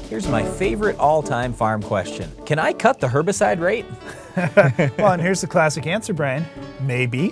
Here's my favorite all-time farm question. Can I cut the herbicide rate? Well, and here's the classic answer, Brian. Maybe.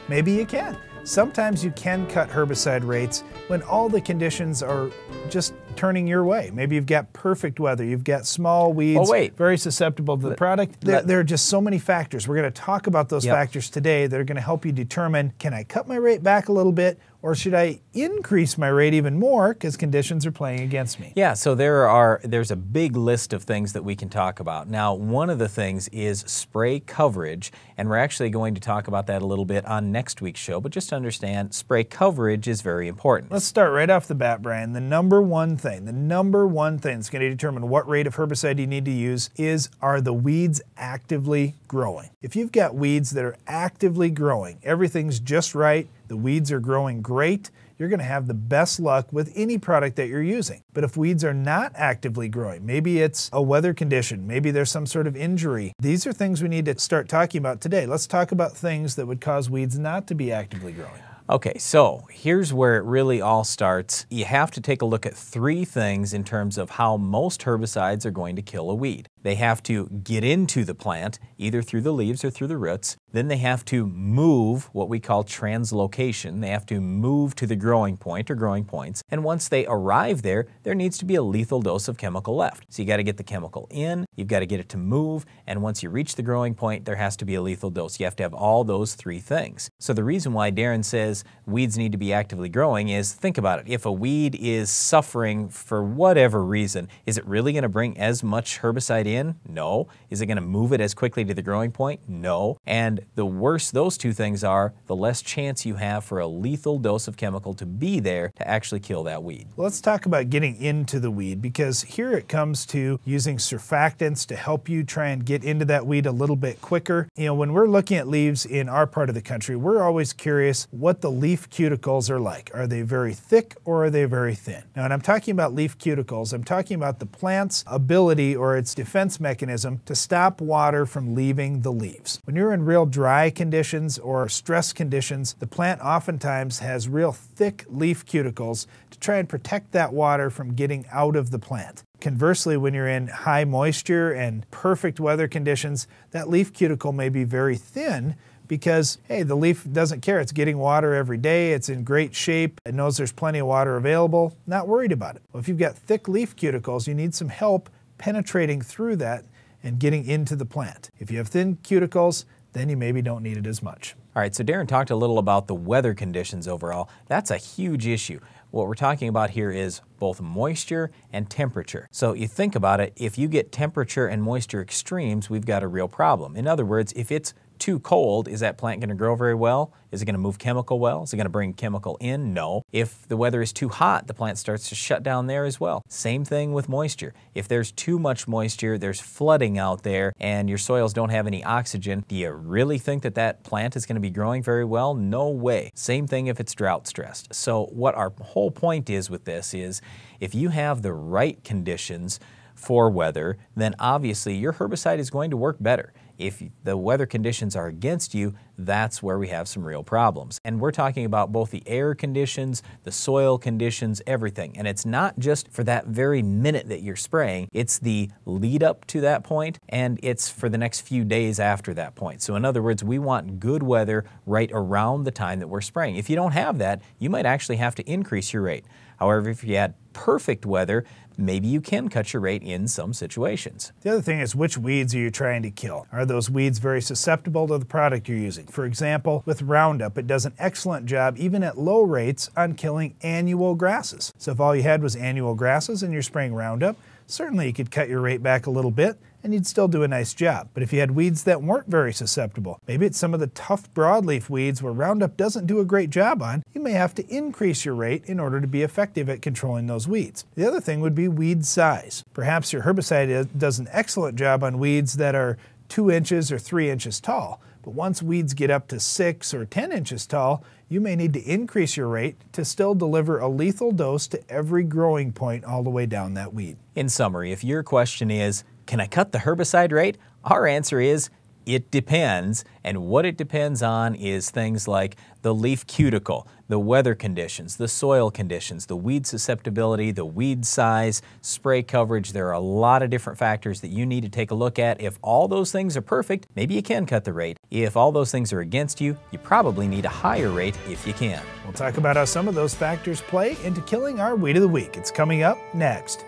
Maybe you can. Sometimes you can cut herbicide rates when all the conditions are just turning your way. Maybe you've got perfect weather, you've got small weeds, very susceptible to the product. There are just so many factors. We're going to talk about those factors today that are going to help you determine, can I cut my rate back a little bit, or should I increase my rate even more because conditions are playing against me? Yeah, so there's a big list of things that we can talk about. Now, one of the things is spray coverage, and we're actually going to talk about that a little bit on next week's show, but just to understand, spray coverage is very important. Let's start right off the bat, Brian. The number one thing that's going to determine what rate of herbicide you need to use is, are the weeds actively growing? If you've got weeds that are actively growing, everything's just right, the weeds are growing great, you're going to have the best luck with any product that you're using. But if weeds are not actively growing, maybe it's a weather condition, maybe there's some sort of injury, these are things we need to start talking about today. Let's talk about things that would cause weeds not to be actively growing. Okay, so here's where it really all starts. You have to take a look at three things in terms of how most herbicides are going to kill a weed. They have to get into the plant, either through the leaves or through the roots. Then they have to move, what we call translocation. They have to move to the growing point or growing points. And once they arrive there, there needs to be a lethal dose of chemical left. So you got to get the chemical in, you've got to get it to move, and once you reach the growing point, there has to be a lethal dose. You have to have all those three things. So the reason why Darren says weeds need to be actively growing is, think about it. If a weed is suffering for whatever reason, is it really going to bring as much herbicide in? No. Is it going to move it as quickly to the growing point? No. And the worse those two things are, the less chance you have for a lethal dose of chemical to be there to actually kill that weed. Let's talk about getting into the weed, because here it comes to using surfactants to help you try and get into that weed a little bit quicker. You know, when we're looking at leaves in our part of the country, we're always curious what the leaf cuticles are like. Are they very thick or are they very thin? Now, when I'm talking about leaf cuticles, I'm talking about the plant's ability or its defense mechanism to stop water from leaving the leaves. When you're in real dry conditions or stress conditions, the plant oftentimes has real thick leaf cuticles to try and protect that water from getting out of the plant. Conversely, when you're in high moisture and perfect weather conditions, that leaf cuticle may be very thin because, hey, the leaf doesn't care. It's getting water every day. It's in great shape. It knows there's plenty of water available. Not worried about it. Well, if you've got thick leaf cuticles, you need some help penetrating through that and getting into the plant. If you have thin cuticles, then you maybe don't need it as much. All right, so Darren talked a little about the weather conditions overall. That's a huge issue. What we're talking about here is both moisture and temperature. So you think about it, if you get temperature and moisture extremes, we've got a real problem. In other words, if it's too cold, is that plant going to grow very well? Is it going to move chemical well? Is it going to bring chemical in? No. If the weather is too hot, the plant starts to shut down there as well. Same thing with moisture. If there's too much moisture, there's flooding out there, and your soils don't have any oxygen, do you really think that that plant is going to be growing very well? No way. Same thing if it's drought stressed. So what our whole point is with this is, if you have the right conditions for weather, then obviously your herbicide is going to work better. If the weather conditions are against you, that's where we have some real problems. And we're talking about both the air conditions, the soil conditions, everything. And it's not just for that very minute that you're spraying, it's the lead up to that point, and it's for the next few days after that point. So in other words, we want good weather right around the time that we're spraying. If you don't have that, you might actually have to increase your rate. However, if you had perfect weather, maybe you can cut your rate in some situations. The other thing is, which weeds are you trying to kill? Are those weeds very susceptible to the product you're using? For example, with Roundup, it does an excellent job, even at low rates, on killing annual grasses. So if all you had was annual grasses and you're spraying Roundup, certainly you could cut your rate back a little bit and you'd still do a nice job. But if you had weeds that weren't very susceptible, maybe it's some of the tough broadleaf weeds where Roundup doesn't do a great job on, you may have to increase your rate in order to be effective at controlling those weeds. The other thing would be weed size. Perhaps your herbicide does an excellent job on weeds that are 2 inches or 3 inches tall. But once weeds get up to 6 or 10 inches tall, you may need to increase your rate to still deliver a lethal dose to every growing point all the way down that weed. In summary, if your question is, can I cut the herbicide rate? Our answer is It depends, and what it depends on is things like the leaf cuticle, the weather conditions, the soil conditions, the weed susceptibility, the weed size, spray coverage. There are a lot of different factors that you need to take a look at. If all those things are perfect, maybe you can cut the rate. If all those things are against you, you probably need a higher rate if you can. We'll talk about how some of those factors play into killing our weed of the week. It's coming up next.